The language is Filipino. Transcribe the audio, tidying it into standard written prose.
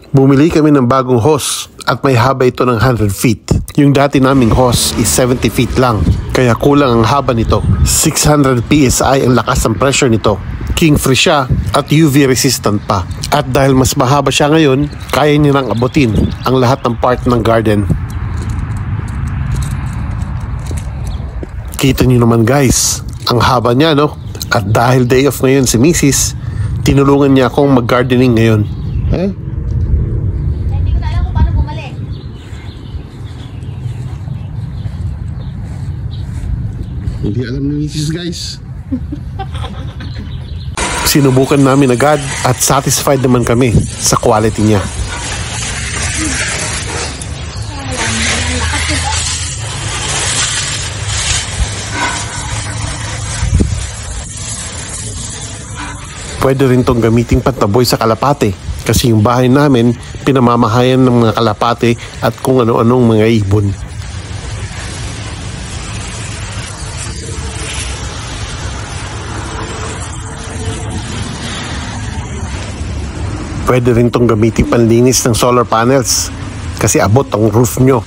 Bumili kami ng bagong hose at may haba ito ng 100 feet. Yung dati naming hose is 70 feet lang, kaya kulang ang haba nito. 600 PSI ang lakas ng pressure nito. King free siya at UV resistant pa. At dahil mas mahaba siya ngayon, kaya niya nang abutin ang lahat ng part ng garden. Kita niyo naman guys, ang haba niya no? At dahil day off ngayon si Mrs., tinulungan niya akong mag-gardening ngayon. Hindi ko na alam kung paano bumalik. Hindi alam ni Mrs. guys. Sinubukan namin agad at satisfied naman kami sa quality niya. Pwede rin tong gamiting pantaboy sa kalapate kasi yung bahay namin pinamamahayan ng mga kalapate at kung ano-anong mga ibon. Pwede rin tong gamiting panlinis ng solar panels kasi abot ang roof nyo.